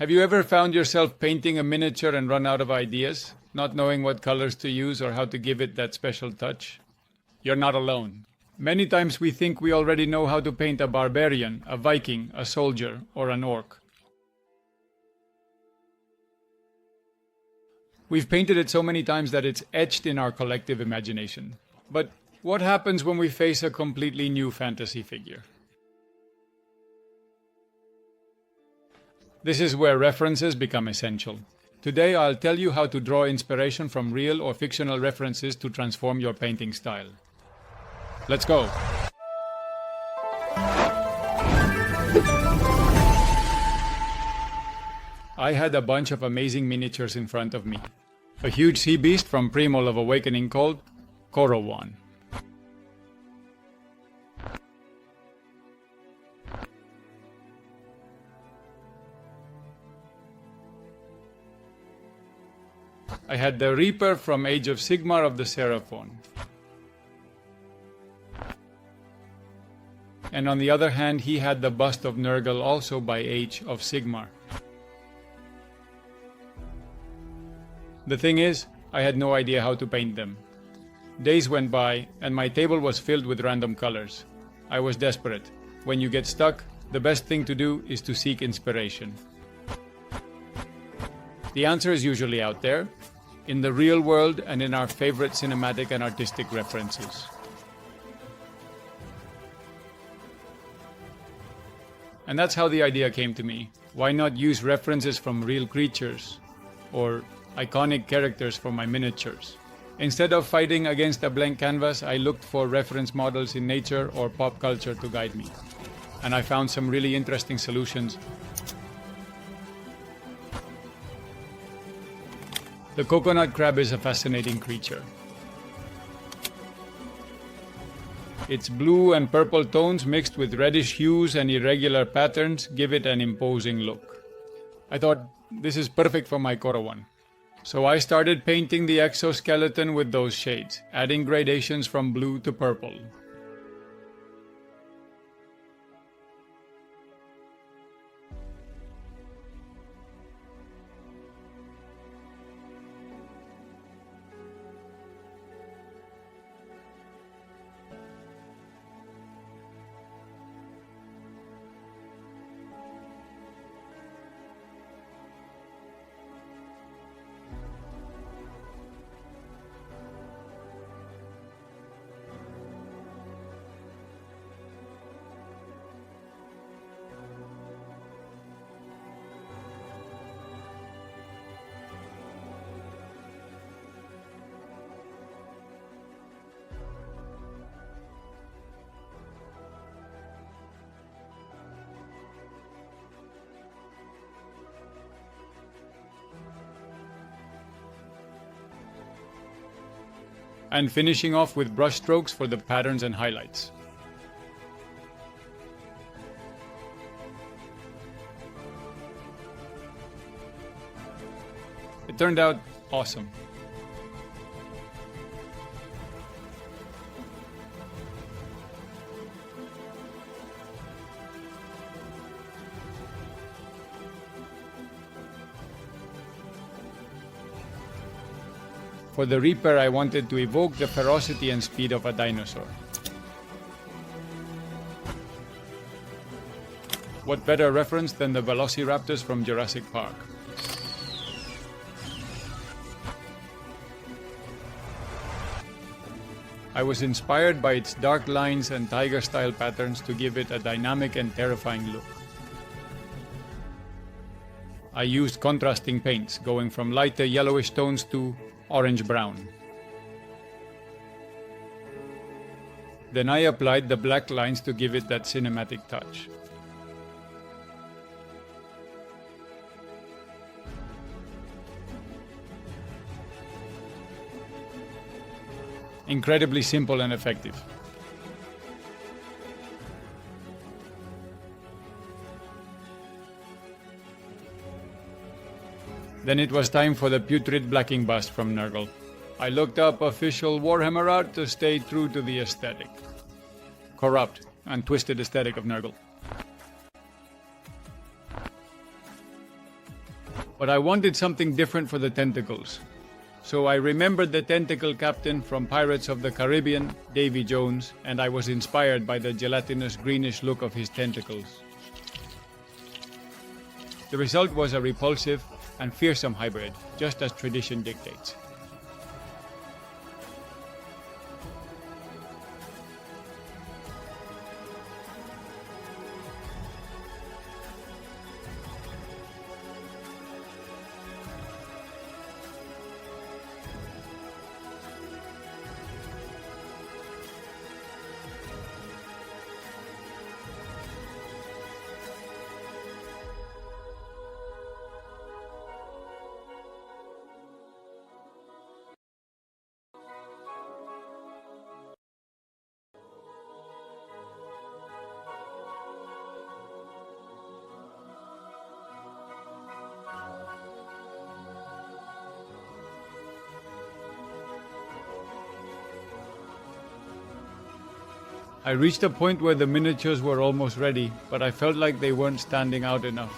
Have you ever found yourself painting a miniature and run out of ideas, not knowing what colors to use or how to give it that special touch? You're not alone. Many times we think we already know how to paint a barbarian, a Viking, a soldier, or an orc. We've painted it so many times that it's etched in our collective imagination. But what happens when we face a completely new fantasy figure? This is where references become essential. Today I'll tell you how to draw inspiration from real or fictional references to transform your painting style. Let's go! I had a bunch of amazing miniatures in front of me. A huge sea beast from Primal of Awakening called Korowan. I had the Reaper from Age of Sigmar of the Seraphon. And on the other hand, he had the bust of Nurgle also by Age of Sigmar. The thing is, I had no idea how to paint them. Days went by, and my table was filled with random colors. I was desperate. When you get stuck, the best thing to do is to seek inspiration. The answer is usually out there, in the real world and in our favorite cinematic and artistic references. And that's how the idea came to me. Why not use references from real creatures or iconic characters for my miniatures? Instead of fighting against a blank canvas, I looked for reference models in nature or pop culture to guide me. And I found some really interesting solutions. The coconut crab is a fascinating creature. Its blue and purple tones mixed with reddish hues and irregular patterns give it an imposing look. I thought, this is perfect for my Korowan. So I started painting the exoskeleton with those shades, adding gradations from blue to purple. And finishing off with brush strokes for the patterns and highlights. It turned out awesome. For the Reaper, I wanted to evoke the ferocity and speed of a dinosaur. What better reference than the velociraptors from Jurassic Park? I was inspired by its dark lines and tiger-style patterns to give it a dynamic and terrifying look. I used contrasting paints, going from lighter yellowish tones to orange-brown. Then I applied the black lines to give it that cinematic touch. Incredibly simple and effective. Then it was time for the putrid blacking bust from Nurgle. I looked up official Warhammer art to stay true to the aesthetic. Corrupt and twisted aesthetic of Nurgle. But I wanted something different for the tentacles. So I remembered the tentacle captain from Pirates of the Caribbean, Davy Jones, and I was inspired by the gelatinous greenish look of his tentacles. The result was a repulsive and fearsome hybrid, just as tradition dictates. I reached a point where the miniatures were almost ready, but I felt like they weren't standing out enough.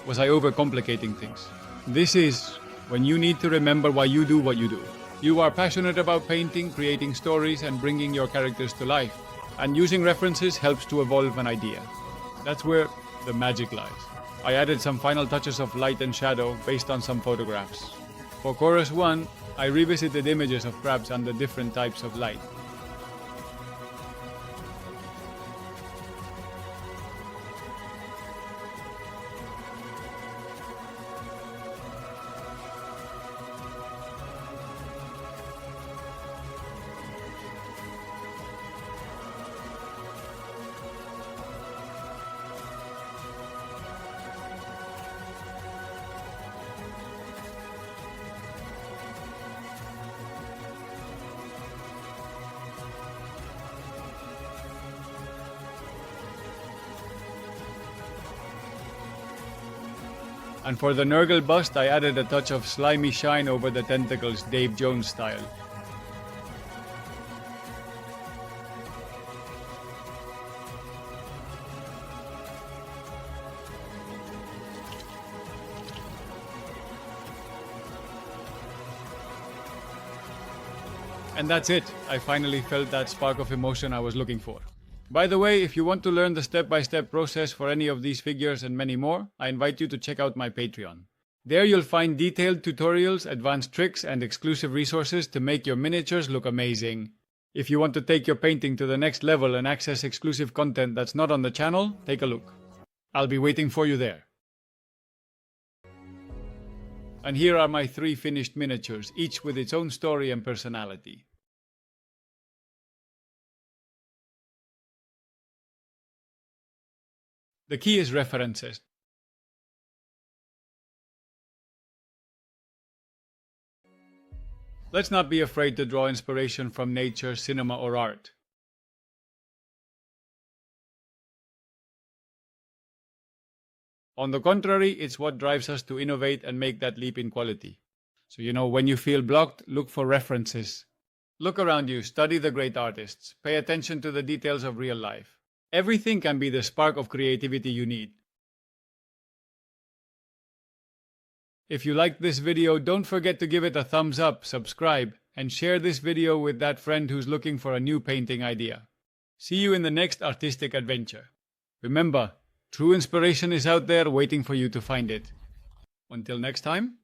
Was I overcomplicating things? This is when you need to remember why you do what you do. You are passionate about painting, creating stories, and bringing your characters to life. And using references helps to evolve an idea. That's where the magic lies. I added some final touches of light and shadow based on some photographs. For Chorus 1, I revisited images of crabs under different types of light. And for the Nurgle bust, I added a touch of slimy shine over the tentacles, Dave Jones style. And that's it. I finally felt that spark of emotion I was looking for. By the way, if you want to learn the step-by-step process for any of these figures and many more, I invite you to check out my Patreon. There you'll find detailed tutorials, advanced tricks, and exclusive resources to make your miniatures look amazing. If you want to take your painting to the next level and access exclusive content that's not on the channel, take a look. I'll be waiting for you there. And here are my 3 finished miniatures, each with its own story and personality. The key is references. Let's not be afraid to draw inspiration from nature, cinema, or art. On the contrary, it's what drives us to innovate and make that leap in quality. So, when you feel blocked, look for references. Look around you, study the great artists, pay attention to the details of real life. Everything can be the spark of creativity you need. If you liked this video, don't forget to give it a thumbs up, subscribe, and share this video with that friend who's looking for a new painting idea. See you in the next artistic adventure. Remember, true inspiration is out there waiting for you to find it. Until next time.